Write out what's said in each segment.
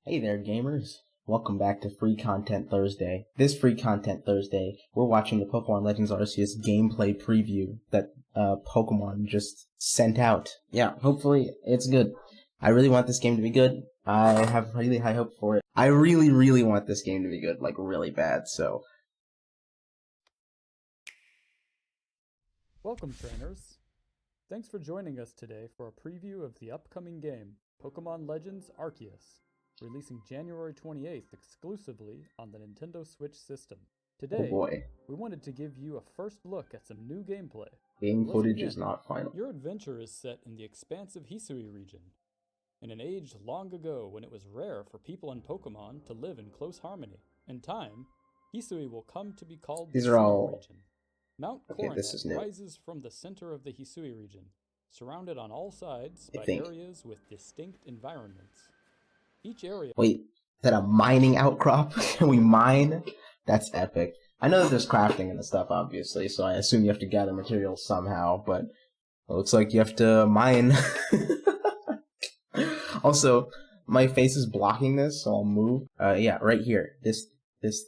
Hey there, gamers. Welcome back to Free Content Thursday. This Free Content Thursday, we're watching the Pokemon Legends Arceus Gameplay Preview that Pokemon just sent out. Yeah, hopefully it's good. I really want this game to be good. I have really high hopes for it. I really want this game to be good, like really bad, so... Welcome, trainers! Thanks for joining us today for a preview of the upcoming game, Pokemon Legends Arceus, releasing January 28th exclusively on the Nintendo Switch system. Today, we wanted to give you a first look at some new gameplay. Game footage is not final. Your adventure is set in the expansive HISUI region, in an age long ago when it was rare for people and Pokemon to live in close harmony. In time, HISUI will come to be called the Sinnoh region. Mount Coronet rises from the center of the HISUI region, surrounded on all sides by areas with distinct environments. Each area... Wait, is that a mining outcrop? Can we mine? That's epic. I know that there's crafting and stuff, obviously, so I assume you have to gather materials somehow, but it looks like you have to mine. Also, my face is blocking this, so I'll move. Yeah, right here. This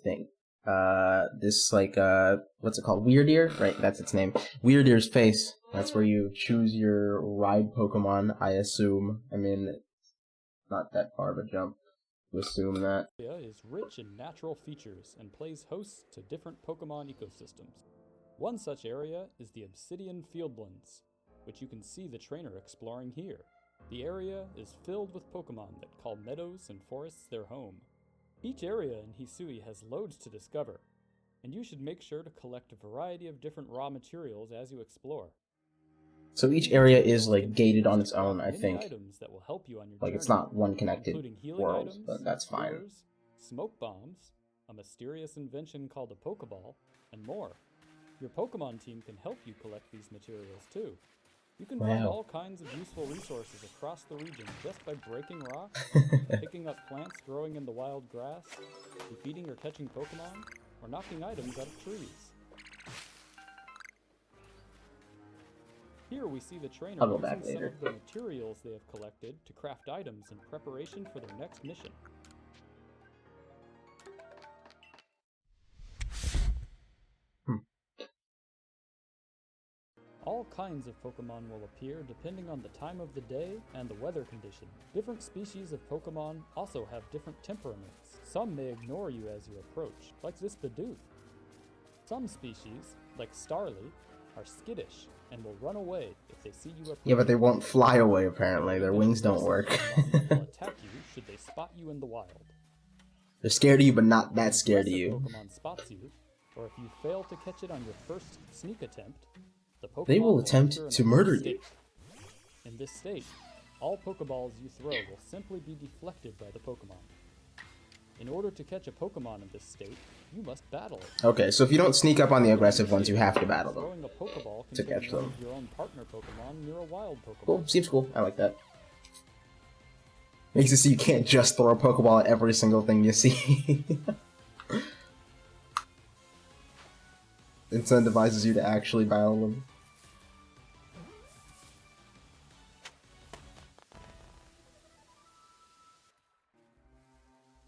thing. This, like, what's it called? Weird Ear? Right, that's its name. Weird Ear's face. That's where you choose your ride Pokemon, I assume. I mean, not that far of a jump to assume that. The area is rich in natural features and plays host to different Pokemon ecosystems. One such area is the Obsidian Fieldlands, which you can see the trainer exploring here. The area is filled with Pokemon that call meadows and forests their home. Each area in HISUI has loads to discover, and you should make sure to collect a variety of different raw materials as you explore. So each area is, like, gated on its own, I think. Items that will help you on your like, journey, it's not one connected world, items, but that's fine. lures, smoke bombs, a mysterious invention called a Pokeball, and more. Your Pokemon team can help you collect these materials too. You can find all kinds of useful resources across the region just by breaking rocks, picking up plants growing in the wild grass, defeating or catching Pokemon, or knocking items out of trees. Here we see the trainer using some of the materials they have collected to craft items in preparation for their next mission. All kinds of Pokemon will appear depending on the time of the day and the weather condition. Different species of Pokemon also have different temperaments. Some may ignore you as you approach, like this Bidoof. Some species, like Starly, are skittish and will run away if they see you approach. Yeah, but they won't fly away, apparently. Their wings don't work. Will attack you should they spot you in the wild. They're scared of you, but not that scared of you. If Pokemon spots you, or if you fail to catch it on your first sneak attempt, the Pokemon they will attempt to murder you. In this state, all Pokeballs you throw will simply be deflected by the Pokemon. In order to catch a Pokemon in this state, you must battle it. Okay, so if you don't sneak up on the aggressive ones, you have to battle them Throwing a Pokeball to catch them. Your own partner Pokemon near a wild Pokemon. Cool, seems cool. I like that. Makes it so you can't just throw a Pokeball at every single thing you see. Incentivizes you to actually battle them.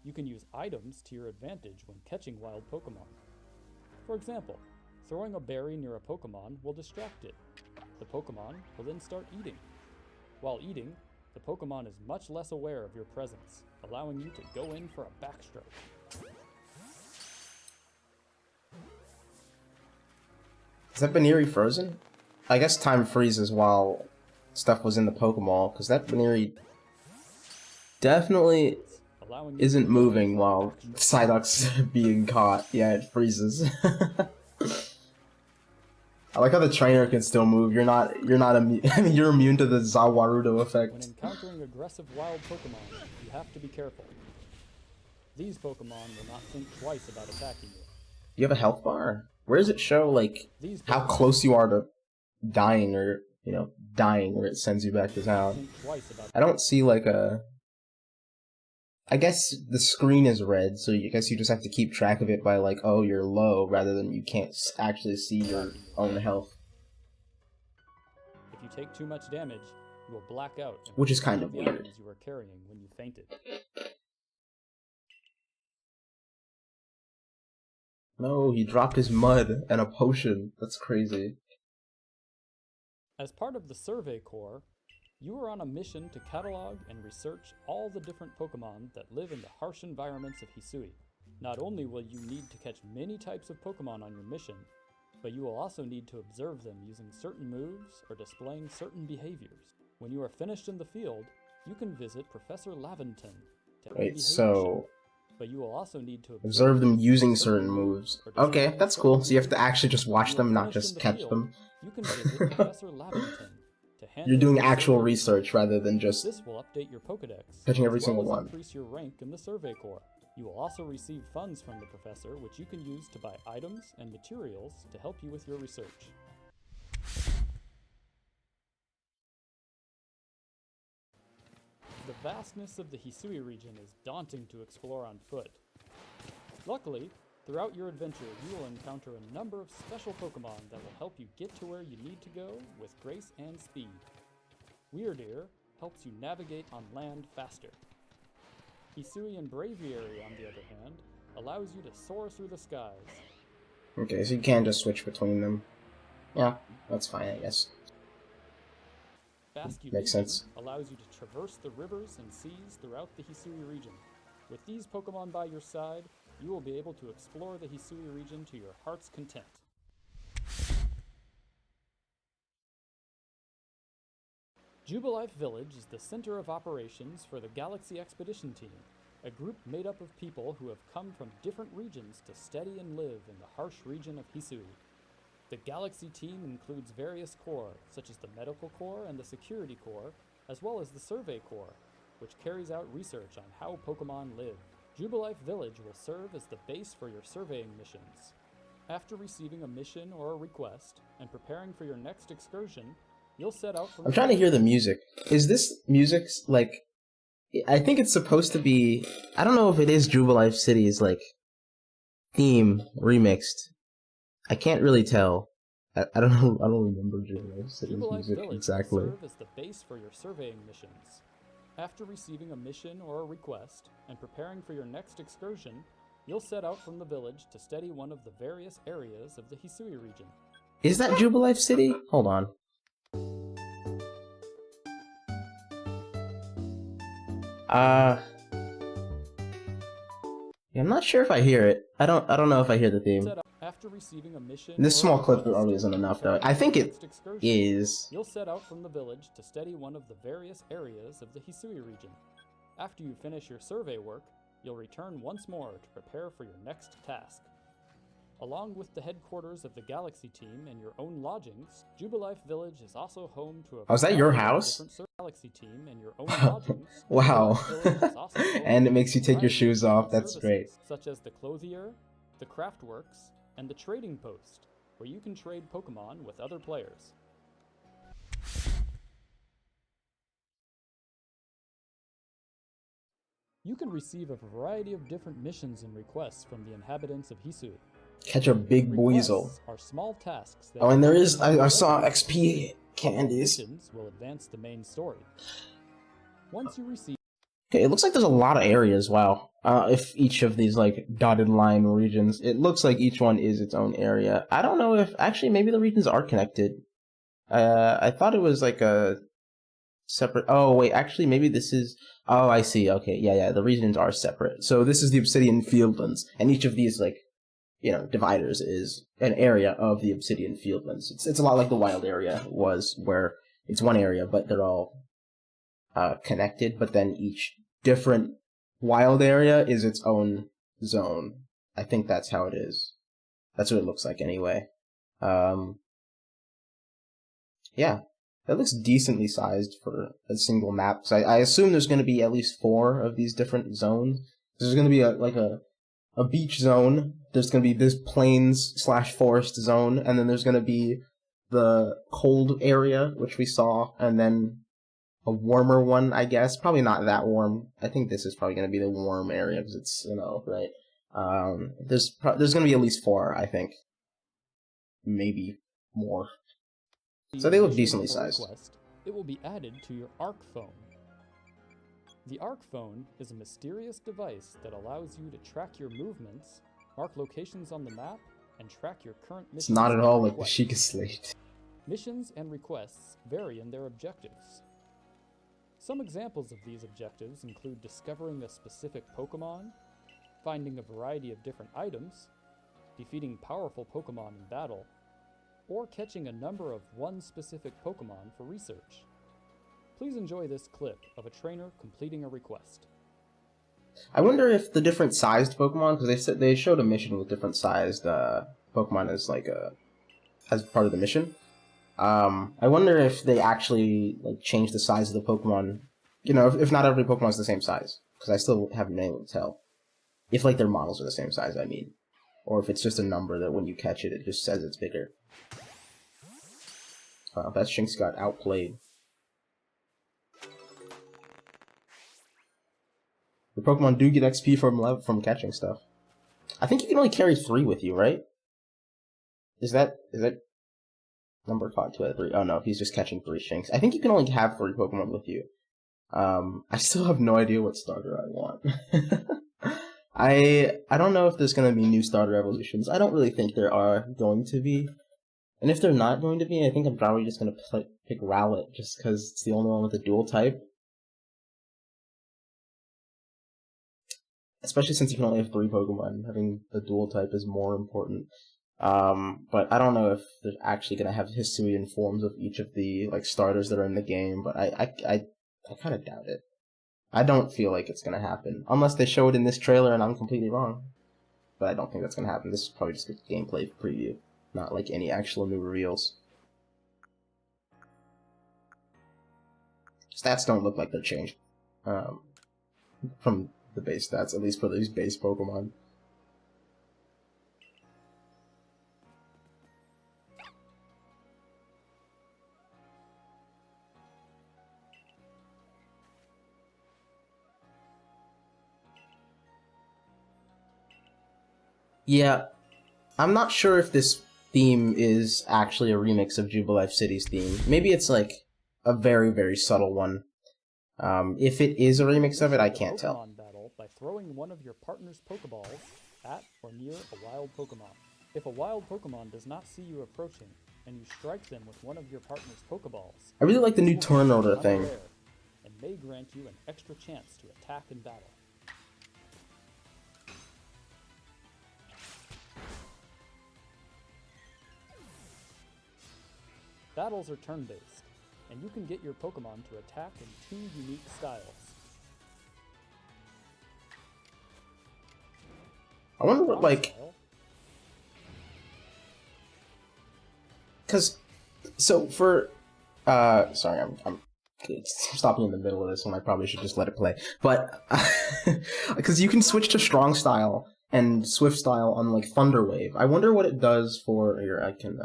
You can use items to your advantage when catching wild Pokemon. For example, throwing a berry near a Pokemon will distract it. The Pokemon will then start eating. While eating, the Pokemon is much less aware of your presence, allowing you to go in for a backstroke. Is that Baneri frozen? I guess time freezes while stuff was in the Pokeball, because that Baneri definitely isn't moving while Psyduck's being caught. Yeah, it freezes. I like how the trainer can still move. You're not immune. I mean, you're immune to the Zawarudo effect. When encountering aggressive wild Pokemon, you have to be careful. These Pokemon will not think twice about attacking you. Do you have a health bar? Where does it show, like, how close you are to dying or, you know, dying where it sends you back to town? I don't see, like, a... I guess the screen is red, so I guess you just have to keep track of it by, like, oh, you're low, rather than you can't actually see your own health. If you take too much damage, you will black out. Which is kind of weird. You were carrying when you fainted. No, he dropped his mud and a potion. That's crazy. As part of the Survey Corps, you are on a mission to catalog and research all the different Pokémon that live in the harsh environments of Hisui. Not only will you need to catch many types of Pokémon on your mission, but you will also need to observe them using certain moves or displaying certain behaviors. When you are finished in the field, you can visit Professor Laventon to Right, so but you will also need to observe them using certain moves. Okay, that's cool. So you have to actually just watch them, not just catch them. You can visit Professor Laventon to You're doing actual research rather than just this will update your Pokédex, catching every as single well as one. increase your rank in the Survey Corps. You will also receive funds from the professor, which you can use to buy items and materials to help you with your research. The vastness of the Hisui region is daunting to explore on foot. Luckily, throughout your adventure, you will encounter a number of special Pokémon that will help you get to where you need to go with grace and speed. Weirdeer helps you navigate on land faster. Hisui and Braviary, on the other hand, allows you to soar through the skies. Okay, so you can just switch between them. Yeah, that's fine, I guess. Makes sense. Allows you to traverse the rivers and seas throughout the Hisui region. With these Pokémon by your side, you will be able to explore the Hisui region to your heart's content. Jubilife Village is the center of operations for the Galaxy Expedition Team, a group made up of people who have come from different regions to study and live in the harsh region of Hisui. The Galaxy team includes various corps, such as the Medical Corps and the Security Corps, as well as the Survey Corps, which carries out research on how Pokémon live. Jubilife Village will serve as the base for your surveying missions. After receiving a mission or a request, and preparing for your next excursion, you'll set out from... I'm trying to hear the music. Is this music, like... I think it's supposed to be... I don't know if it is Jubilife City's, like, theme remixed. I can't really tell. I don't know. I don't remember Jubilife City's music exactly. Will serve as the base for your surveying missions. After receiving a mission or a request, and preparing for your next excursion, you'll set out from the village to study one of the various areas of the Hisui region. Is that Jubilife City? Hold on. Yeah, I'm not sure if I hear it. I don't know if I hear the theme. After receiving a mission, this small clip probably isn't enough though. I think it is. You'll set out from the village to study one of the various areas of the Hisui region. After you finish your survey work, you'll return once more to prepare for your next task. Along with the headquarters of the Galaxy team and your own lodgings, Jubilife Village is also home to a... Oh, is that your house? Galaxy team and your own lodgings. Wow. And it makes you take your shoes off. That's great. Such as the Clothier, the Craftworks, and the Trading Post, where you can trade Pokémon with other players. You can receive a variety of different missions and requests from the inhabitants of Hisui. Catch a big weasel. Are small tasks that and there is, I saw XP candies. Missions will advance the main story. Once you receive... Okay, it looks like there's a lot of areas, wow. If each of these, like, dotted line regions, it looks like each one is its own area. I don't know if, actually, maybe the regions are connected. I thought it was, like, a separate, oh, wait, actually, maybe this is, oh, I see, okay, yeah, the regions are separate. So this is the Obsidian Fieldlands, and each of these, like, you know, dividers is an area of the Obsidian Fieldlands. It's a lot like the Wild area was, where it's one area, but they're all connected, but then each different wild area is its own zone. I think that's how it is. That's what it looks like anyway. Yeah, that looks decently sized for a single map. So I assume there's going to be at least 4 of these different zones. There's going to be a beach zone, there's going to be this plains/forest zone, and then there's going to be the cold area, which we saw, and then a warmer one, I guess. Probably not that warm. I think this is probably going to be the warm area, because it's, you know, right? There's going to be at least 4, I think. Maybe more. So they look decently sized. It will be added to your Arc Phone. The Arc Phone is a mysterious device that allows you to track your movements Mark locations on the map and track your current missions. It's not at all like the requests. Sheikah Slate. Missions and requests vary in their objectives. Some examples of these objectives include discovering a specific Pokémon, finding a variety of different items, defeating powerful Pokémon in battle, or catching a number of one specific Pokémon for research. Please enjoy this clip of a trainer completing a request. I wonder if the different sized Pokemon, because they showed a mission with different sized Pokemon as part of the mission. I wonder if they actually like change the size of the Pokemon. You know, if not every Pokemon is the same size, because I still haven't been able to tell if like their models are the same size. I mean, or if it's just a number that when you catch it, it just says it's bigger. That Shinx got outplayed. The Pokemon do get XP from catching stuff. I think you can only carry 3 with you, right? Is that number 5, 2 out of 3? Oh no, he's just catching 3 Shinx. I think you can only have 3 Pokemon with you. I still have no idea what starter I want. I don't know if there's gonna be new starter evolutions. I don't really think there are going to be. And if they're not going to be, I think I'm probably just gonna pick Rowlet, just because it's the only one with a dual type. Especially since you can only have 3 Pokemon, having a dual type is more important. But I don't know if they're actually gonna have HISUI in forms of each of the like starters that are in the game. But I kind of doubt it. I don't feel like it's gonna happen unless they show it in this trailer and I'm completely wrong. But I don't think that's gonna happen. This is probably just a gameplay preview, not like any actual new reveals. Stats don't look like they're changed from the base stats, at least for these base Pokemon. Yeah, I'm not sure if this theme is actually a remix of Jubilife City's theme. Maybe it's like a very, very subtle one. If it is a remix of it, I can't tell. Pokemon battle by throwing one of your partner's Pokeballs at or near a wild Pokemon. If a wild Pokemon does not see you approaching, and you strike them with one of your partner's Pokeballs, I really like the new turn order thing. And may grant you an extra chance to attack in battle. Battles are turn-based, and you can get your Pokemon to attack in 2 unique styles. I wonder what, like... Because... So, for... Sorry, I'm stopping in the middle of this when I probably should just let it play. But... Because you can switch to Strong Style and Swift Style on, like, Thunder Wave. I wonder what it does for... Here, I can,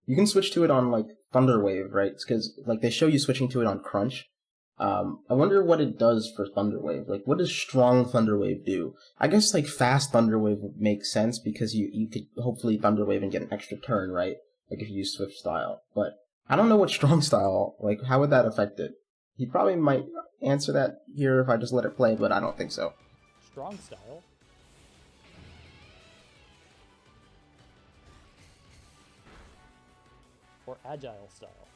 You can switch to it on, like, Thunder Wave, right? Because, like, they show you switching to it on Crunch. I wonder what it does for Thunder Wave. Like, what does Strong Thunder Wave do? I guess, like, Fast Thunder Wave would make sense because you could hopefully Thunder Wave and get an extra turn, right? Like, if you use Swift Style. But I don't know what Strong Style, like, how would that affect it? He probably might answer that here if I just let it play, but I don't think so. Strong Style or Agile Style.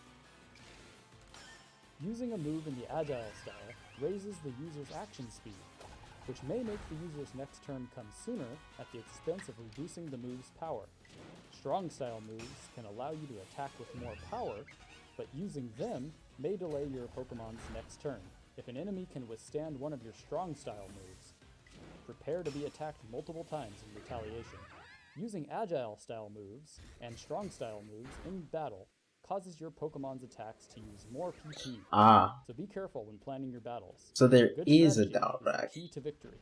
Using a move in the Agile Style raises the user's action speed, which may make the user's next turn come sooner at the expense of reducing the move's power. Strong Style moves can allow you to attack with more power, but using them may delay your Pokemon's next turn. If an enemy can withstand one of your Strong Style moves, prepare to be attacked multiple times in retaliation. Using Agile Style moves and Strong Style moves in battle causes your Pokemon's attacks to use more PP. So be careful when planning your battles. So there Good is a strategy drawback. key to victory.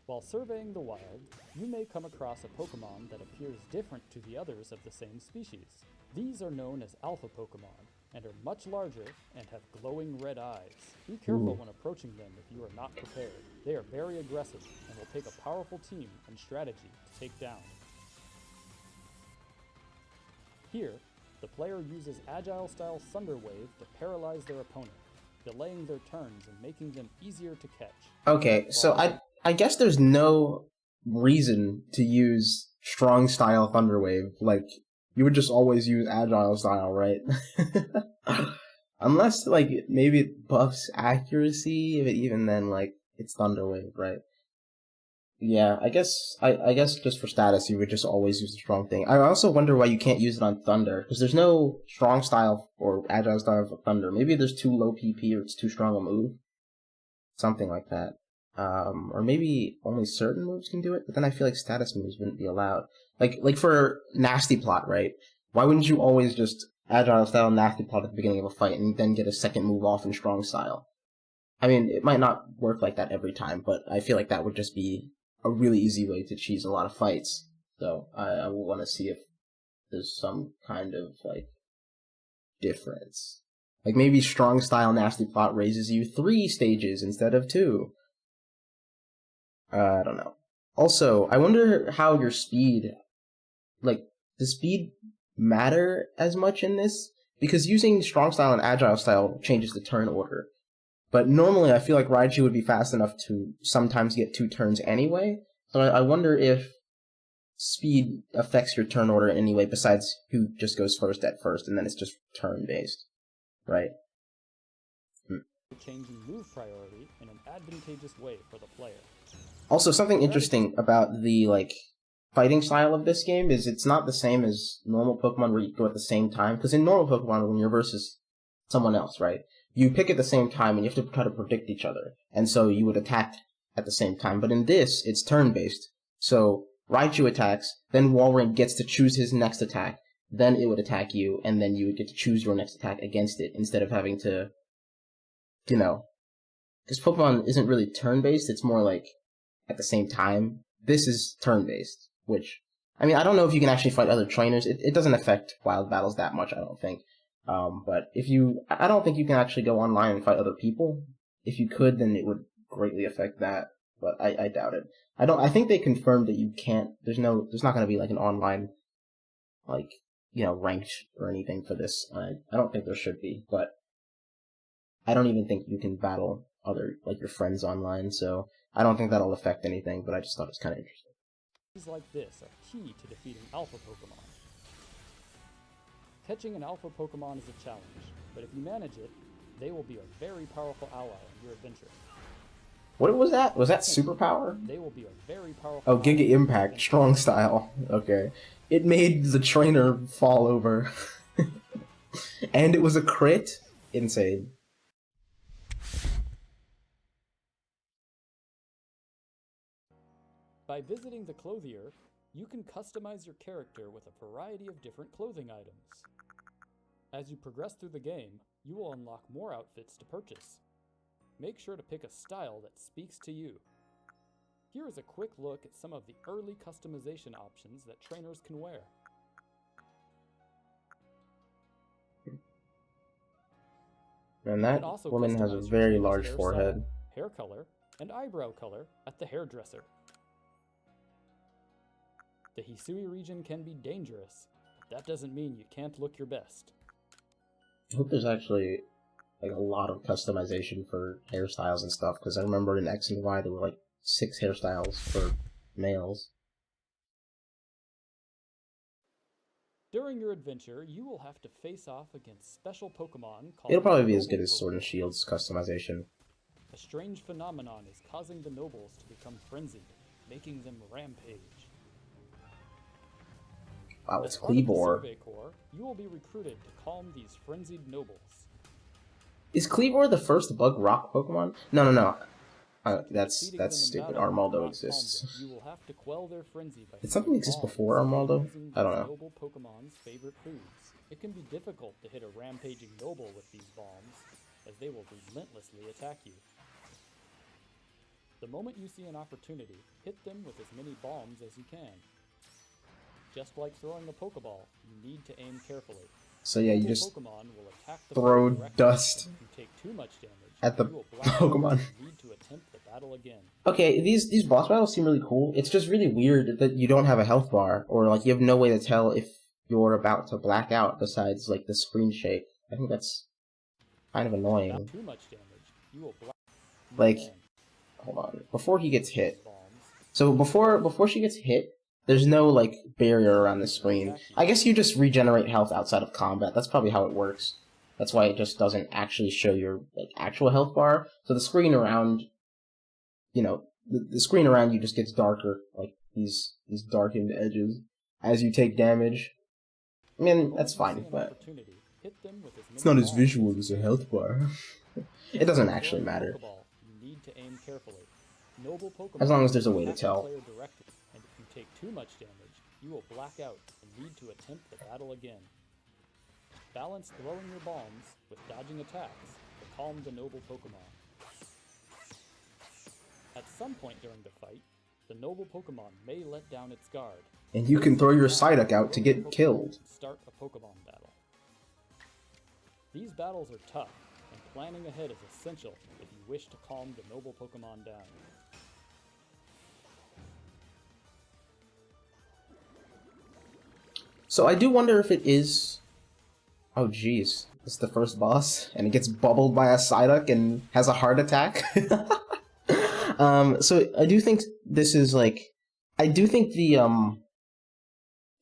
While surveying the wild, you may come across a Pokemon that appears different to the others of the same species. These are known as Alpha Pokemon and are much larger and have glowing red eyes. Be careful when approaching them if you are not prepared. They are very aggressive and will take a powerful team and strategy to take down. Here, the player uses Agile-style Thunder Wave to paralyze their opponent, delaying their turns and making them easier to catch. Okay, so I guess there's no reason to use strong style Thunder Wave. Like, you would just always use agile style, right? Unless, like, maybe it buffs accuracy, but even then, like, it's Thunder Wave, right? Yeah, I guess just for status, you would just always use the strong thing. I also wonder why you can't use it on Thunder, because there's no strong style or agile style for Thunder. Maybe there's too low PP or it's too strong a move. Something like that. Or maybe only certain moves can do it, but then I feel like status moves wouldn't be allowed. Like for Nasty Plot, right? Why wouldn't you always just agile style Nasty Plot at the beginning of a fight and then get a second move off in strong style? I mean, it might not work like that every time, but I feel like that would just be a really easy way to cheese a lot of fights. So I will want to see if there's some kind of, like, difference. Like, maybe strong style Nasty Plot raises you 3 stages instead of 2. I don't know. Also, I wonder how your speed, like, does speed matter as much in this? Because using strong style and agile style changes the turn order. But normally I feel like Raichu would be fast enough to sometimes get 2 turns anyway. So I wonder if speed affects your turn order in any way besides who just goes first at first, and then it's just turn-based. Right? Changing move priority in an advantageous way for the player. Also, something interesting about the, like, fighting style of this game is it's not the same as normal Pokemon where you go at the same time. Because in normal Pokemon, when you're versus someone else, right, you pick at the same time and you have to try to predict each other. And so you would attack at the same time. But in this, it's turn-based. So Raichu attacks, then Walrein gets to choose his next attack, then it would attack you, and then you would get to choose your next attack against it instead of having to, you know, because Pokemon isn't really turn-based, it's more like at the same time. This is turn-based, which, I mean, I don't know if you can actually fight other trainers. It doesn't affect wild battles that much, I don't think. But I don't think you can actually go online and fight other people. If you could, then it would greatly affect that, but I doubt it. I think they confirmed that you can't, there's not gonna be like an online, like, you know, ranked or anything for this. I don't think there should be, but I don't even think you can battle other, like, your friends online, so I don't think that'll affect anything, but I just thought it was kind of interesting. Things like this are key to defeating alpha Pokemon. Catching an alpha Pokemon is a challenge, but if you manage it, they will be a very powerful ally in your adventure. What was that? Was that superpower? They will be a very powerful. Oh, Giga Impact, strong style. Okay. It made the trainer fall over. And it was a crit? Insane. By visiting the clothier, you can customize your character with a variety of different clothing items. As you progress through the game, you will unlock more outfits to purchase. Make sure to pick a style that speaks to you. Here is a quick look at some of the early customization options that trainers can wear. And that woman has a very large forehead. Hair color, and eyebrow color at the hairdresser. The HISUI region can be dangerous, but that doesn't mean you can't look your best. I hope there's actually, like, a lot of customization for hairstyles and stuff, because I remember in X and Y there were, like, 6 hairstyles for males. During your adventure, you will have to face off against special Pokemon called... It'll probably be as good as Sword and Shield's customization. A strange phenomenon is causing the nobles to become frenzied, making them rampage. Wow, it's Kleavor. Survey Corps, you will be recruited to calm these frenzied nobles. Is Kleavor the first bug rock Pokemon? No. That's stupid. Armaldo exists. You will have to quell their frenzy by Did something exist before Armaldo? I don't know. Noble Pokemon's favorite foods. It can be difficult to hit a rampaging noble with these bombs, as they will relentlessly attack you. The moment you see an opportunity, hit them with as many bombs as you can. Just like throwing a Pokeball, you need to aim carefully. So yeah, you just Pokemon will attack the throw dust if you take too much damage, at the Pokemon. Need to attempt the battle again. Okay, these boss battles seem really cool. It's just really weird that you don't have a health bar, or like you have no way to tell if you're about to black out besides like the screen shake. I think that's kind of annoying. Too much damage, you will black. Like, hold on, before he gets hit, So before she gets hit, there's no like barrier around the screen. I guess you just regenerate health outside of combat. That's probably how it works. That's why it just doesn't actually show your like actual health bar. So the screen around, you know, the screen around you just gets darker, like these darkened edges as you take damage. I mean, that's fine, but it's not as visual as a health bar. It doesn't actually matter. As long as there's a way to tell. And if you take too much damage, you will black out and need to attempt the battle again. Balance throwing your bombs with dodging attacks to calm the noble Pokemon. At some point during the fight, the noble Pokemon may let down its guard. And you can throw your Psyduck out to get killed. Start a Pokemon battle. These battles are tough, and planning ahead is essential if you wish to calm the noble Pokemon down. So I do wonder if it is... Oh jeez, it's the first boss, and it gets bubbled by a Psyduck and has a heart attack. So I do think this is like... I do think the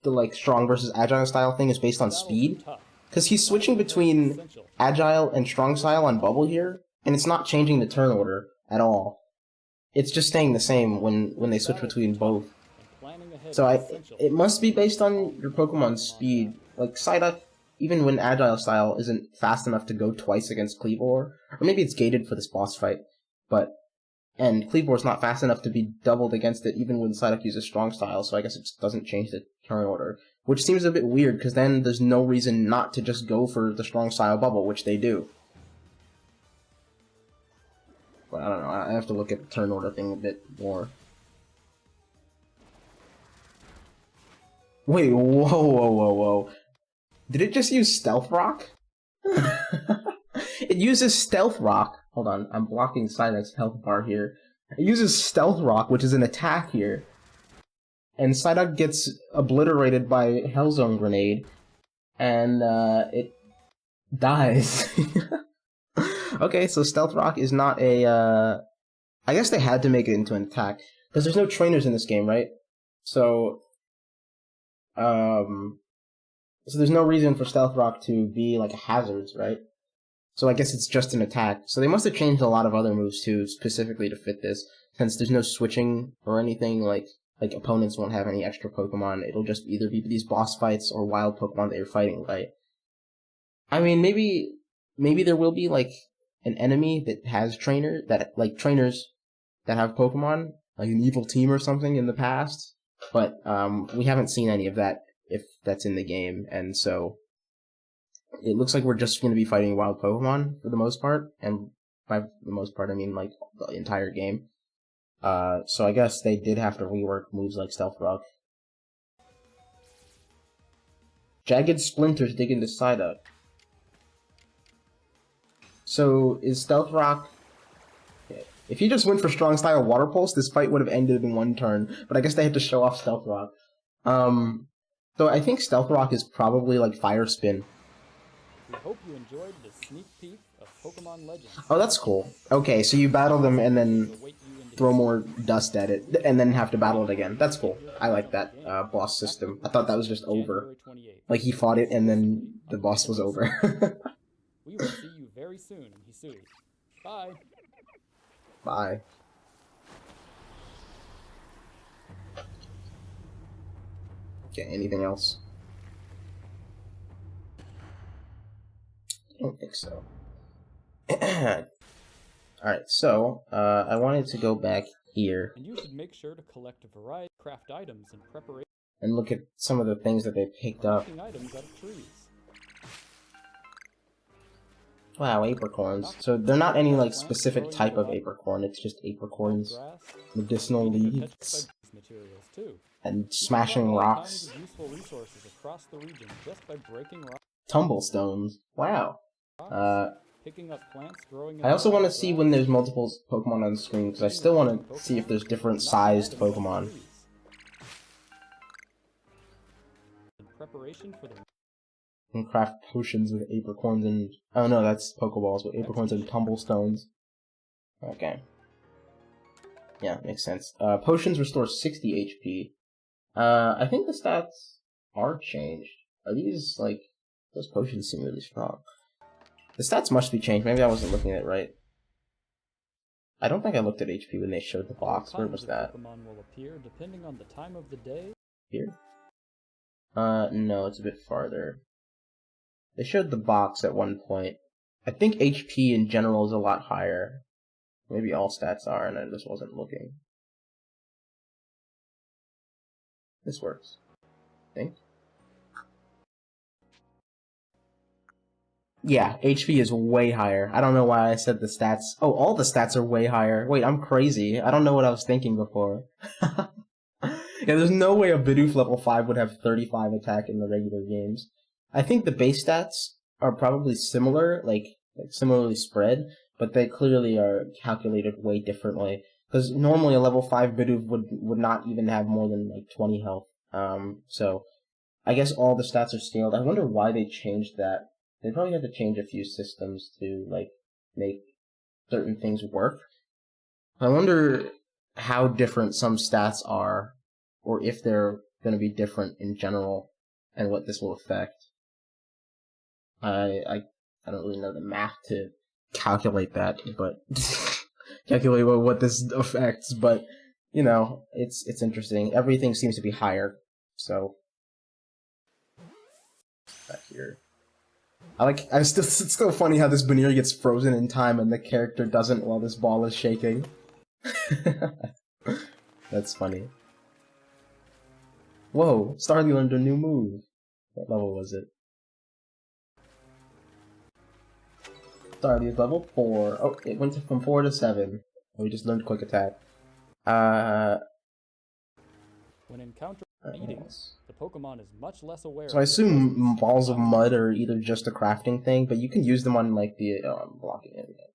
like strong versus agile style thing is based on speed. Because he's switching between agile and strong style on bubble here, and it's not changing the turn order at all. It's just staying the same when they switch between both. So it must be based on your Pokemon's speed. Like Psyduck, even when agile style isn't fast enough to go twice against Cleavor, or maybe it's gated for this boss fight, and Cleavor's not fast enough to be doubled against it even when Psyduck uses strong style, so I guess it just doesn't change the turn order. Which seems a bit weird, because then there's no reason not to just go for the strong style bubble, which they do. But I don't know, I have to look at the turn order thing a bit more. Wait, whoa. Did it just use Stealth Rock? It uses Stealth Rock. Hold on, I'm blocking Psyduck's health bar here. It uses Stealth Rock, which is an attack here. And Psyduck gets obliterated by Hellzone Grenade. And, it dies. Okay, so Stealth Rock is not a, I guess they had to make it into an attack. Because there's no trainers in this game, right? So there's no reason for Stealth Rock to be like a hazard, right? So I guess it's just an attack. So they must have changed a lot of other moves too, specifically to fit this. Since there's no switching or anything, like opponents won't have any extra Pokemon. It'll just either be these boss fights or wild Pokemon that you're fighting, right? I mean, maybe there will be like an enemy that has trainers that have Pokemon, like an evil team or something in the past. But we haven't seen any of that, if that's in the game, and so it looks like we're just going to be fighting wild Pokemon for the most part, and by the most part I mean like the entire game. So I guess they did have to rework moves like Stealth Rock. Jagged Splinters dig into Psyduck. So is Stealth Rock... If he just went for Strong Style Water Pulse, this fight would have ended in one turn, but I guess they had to show off Stealth Rock. So I think Stealth Rock is probably like Fire Spin. We hope you enjoyed this sneak peek of Pokemon Legends. Oh, that's cool. Okay, so you battle them and then throw more dust at it, and then have to battle it again. That's cool. I like that boss system. I thought that was just over. Like, he fought it and then the boss was over. We will see you very soon in HISUI. Bye! Bye. Okay, anything else? I don't think so. Alright, so, I wanted to go back here. And you should make sure to collect a variety of craft items in preparation. And look at some of the things that they picked up. Items out of trees. Wow, apricorns. So they're not any like specific type of apricorn, it's just apricorns. Medicinal leaves. And smashing rocks. Tumblestones. Wow. I also want to see when there's multiple Pokemon on the screen, because I still want to see if there's different sized Pokemon. And craft potions with apricorns and... Oh no, that's Pokeballs with apricorns and tumblestones. Okay. Yeah, makes sense. Potions restore 60 HP. I think the stats are changed. Are these, like, those potions seem really strong. The stats must be changed. Maybe I wasn't looking at it right. I don't think I looked at HP when they showed the box. Where was that? Pokemon will appear depending on the time of the day. Here? No, it's a bit farther. They showed the box at one point. I think HP in general is a lot higher. Maybe all stats are, and I just wasn't looking. This works. I think. Yeah, HP is way higher. I don't know why I said the stats. Oh, all the stats are way higher. Wait, I'm crazy. I don't know what I was thinking before. Yeah, there's no way a Bidoof level 5 would have 35 attack in the regular games. I think the base stats are probably similar, like similarly spread, but they clearly are calculated way differently. Because normally a level 5 Bidoof would not even have more than like 20 health. So I guess all the stats are scaled. I wonder why they changed that. They probably had to change a few systems to like make certain things work. I wonder how different some stats are, or if they're going to be different in general, and what this will affect. I don't really know the math to calculate that, but calculate what this affects. But you know, it's interesting. Everything seems to be higher. So back here. It's still funny how this Banir gets frozen in time and the character doesn't while this ball is shaking. That's funny. Whoa, Starly learned a new move. What level was it? Starly is level 4. Oh, it went from 4 to 7. We just learned Quick Attack. When encountering beatings, the Pokemon is much less aware. So I assume balls of mud are either just a crafting thing, but you can use them on like the I'm blocking it again.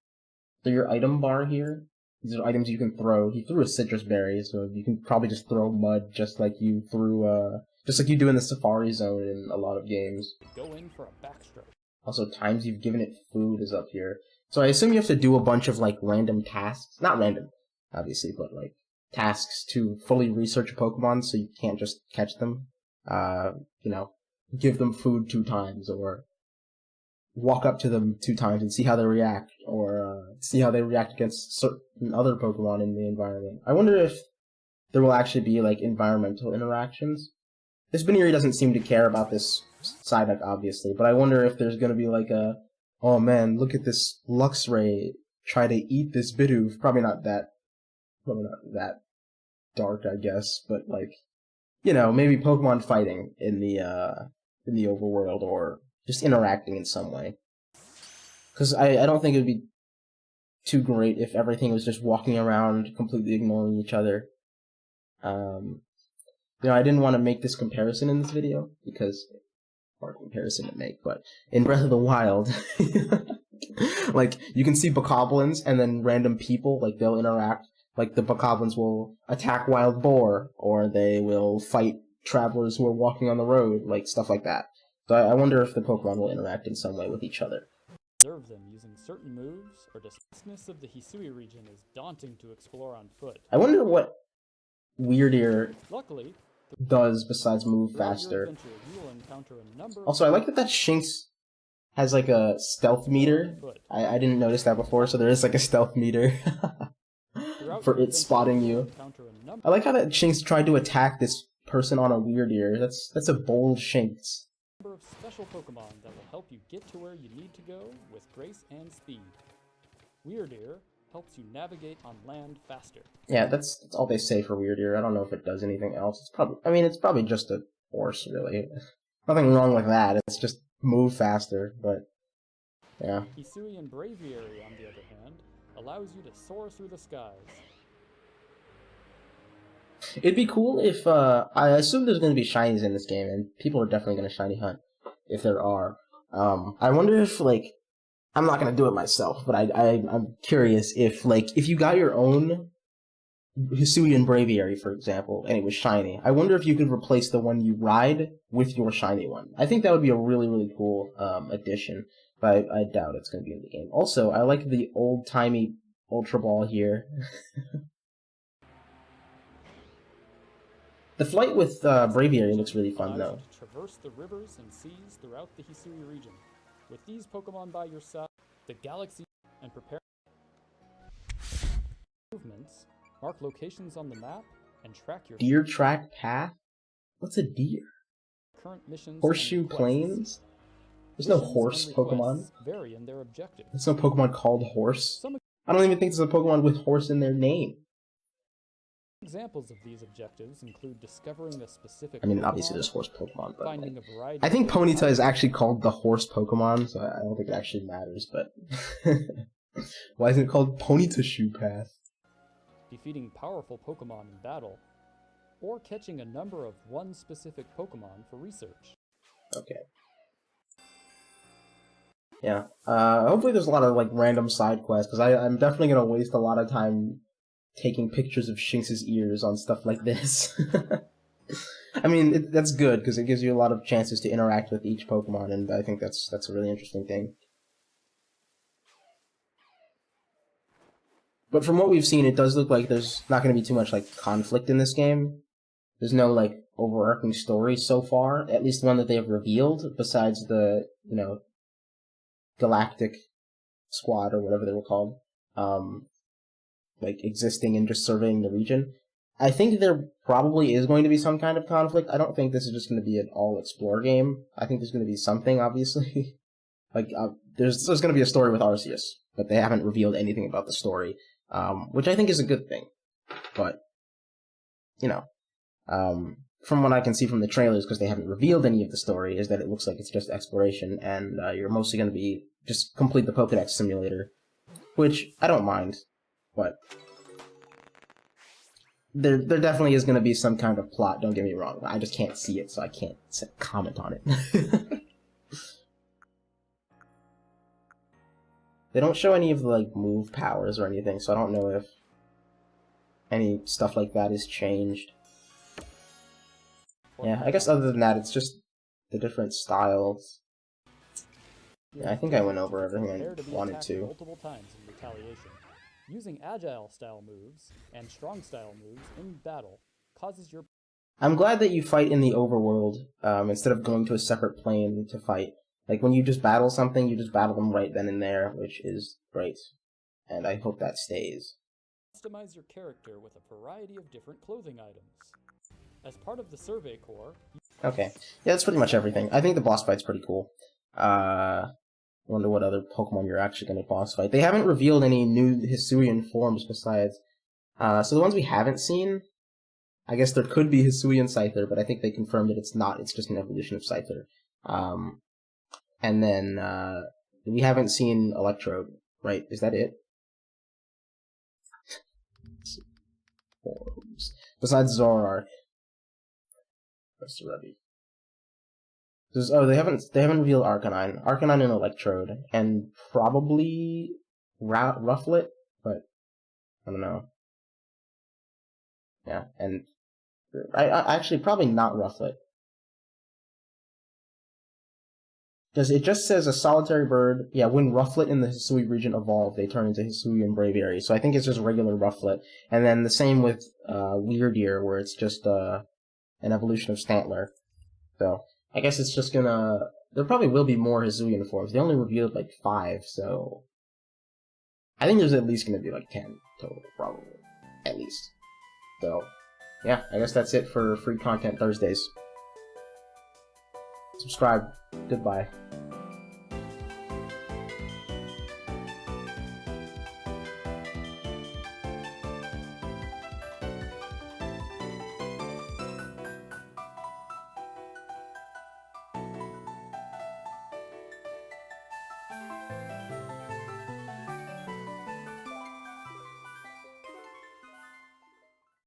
So your item bar here, these are items you can throw. He threw a citrus berry, so you can probably just throw mud just like you threw just like you do in the Safari Zone in a lot of games. Go in for a backstroke. Also, times you've given it food is up here. So I assume you have to do a bunch of like random tasks. Not random, obviously, but like tasks to fully research a Pokemon, so you can't just catch them. You know, give them food 2 times, or walk up to them 2 times and see how they react, or see how they react against certain other Pokemon in the environment. I wonder if there will actually be like environmental interactions. This Baniri doesn't seem to care about this Psyduck, obviously, but I wonder if there's gonna be like a, oh man, look at this Luxray try to eat this Bidoof. Probably not that dark, I guess, but like, you know, maybe Pokemon fighting in the overworld, or just interacting in some way. Because I don't think it would be too great if everything was just walking around completely ignoring each other. You know, I didn't want to make this comparison in this video, because hard comparison to make, but in Breath of the Wild, like, you can see Bokoblins and then random people, like, they'll interact. Like, the Bokoblins will attack wild boar, or they will fight travelers who are walking on the road, like, stuff like that. So I wonder if the Pokemon will interact in some way with each other. Observe them using certain moves, or the vastness of the HISUI region is daunting to explore on foot. I wonder what Weirdeer Luckily, does besides move faster. Also, I like that Shinx has like a stealth meter. I didn't notice that before, so there is like a stealth meter for it spotting you. I like how that Shinx tried to attack this person on a Weirdeer. That's a bold Shinx. Number of special Pokemon that will help you get to where you need to go with grace and speed. Weirdeer helps you navigate on land faster. Yeah, that's all they say for Weirdeer. I don't know if it does anything else. It's probably just a horse, really. Nothing wrong with that. It's just move faster, but yeah. HISUI and Braviary, on the other hand, allows you to soar through the skies. It'd be cool if, I assume there's going to be shinies in this game, and people are definitely going to shiny hunt, if there are. I wonder if, like, I'm not going to do it myself, but I'm curious if you got your own HISUI and Braviary, for example, and it was shiny, I wonder if you could replace the one you ride with your shiny one. I think that would be a really, really cool addition, but I doubt it's going to be in the game. Also, I like the old-timey Ultra Ball here. The flight with Braviary looks really fun, allows though. you to traverse the rivers and seas throughout the HISUI region. With these Pokemon by your side, the galaxy and prepare movements, mark locations on the map, and track your Deer track path? What's a deer? current missions Horseshoe and requests. Plains? There's no Missions horse and Pokemon. requests vary in their objectives. There's no Pokemon called Horse. Some I don't even think there's a Pokemon with horse in their name. examples of these objectives include discovering a specific I mean, Pokemon, obviously there's horse Pokemon, but finding like, a variety I think of Pokemon, Ponyta is actually called the horse Pokemon, so I don't think it actually matters, but... Why isn't it called Ponyta Shoe Path? defeating powerful Pokemon in battle, or catching a number of one specific Pokemon for research. Okay. Yeah. Hopefully there's a lot of, like, random side quests, because I'm definitely going to waste a lot of time taking pictures of Shinx's ears on stuff like this. I mean, that's good, because it gives you a lot of chances to interact with each Pokemon, and I think that's a really interesting thing. But from what we've seen, it does look like there's not going to be too much, like, conflict in this game. There's no, like, overarching story so far, at least one that they have revealed, besides the, you know, Galactic Squad, or whatever they were called, like, existing and just surveying the region. I think there probably is going to be some kind of conflict. I don't think this is just going to be an all-explore game. I think there's going to be something, obviously. Like, there's going to be a story with Arceus, but they haven't revealed anything about the story, which I think is a good thing. But, you know, from what I can see from the trailers, because they haven't revealed any of the story, is that it looks like it's just exploration, and you're mostly going to be just complete the Pokédex simulator, which I don't mind, but there definitely is going to be some kind of plot, don't get me wrong. I just can't see it, so I can't comment on it. They don't show any of the, like, move powers or anything, so I don't know if any stuff like that is changed. Yeah, I guess other than that, it's just the different styles. Yeah, I think I went over everything I wanted to. Multiple times in retaliation. Using agile style moves and strong style moves in battle causes your... I'm glad that you fight in the overworld, instead of going to a separate plane to fight. Like, when you just battle something, you just battle them right then and there, which is great. And I hope that stays. Customize your character with a variety of different clothing items. As part of the Survey Corps... Okay. Yeah, that's pretty much everything. I think the boss fight's pretty cool. Wonder what other Pokemon you're actually going to boss fight. They haven't revealed any new Hisuian forms besides... so the ones we haven't seen... I guess there could be Hisuian Scyther, but I think they confirmed that it's not. It's just an evolution of Scyther. And then, we haven't seen Electrode, right? Is that it? Forms. Besides Zoroark. Where's the Rubby? Oh, they haven't revealed Arcanine. Arcanine and Electrode. And probably Rufflet, but I don't know. Yeah, and I actually probably not Rufflet. Because it just says a solitary bird. Yeah, when Rufflet in the Hisui region evolve, they turn into Hisui and Braviary. So I think it's just regular Rufflet. And then the same with Weirdeer, where it's just an evolution of Stantler. So I guess it's just gonna... There probably will be more Hisuian forms. They only revealed like 5, so... I think there's at least gonna be like 10 total, probably. At least. So, yeah, I guess that's it for Free Content Thursdays. Subscribe. Goodbye.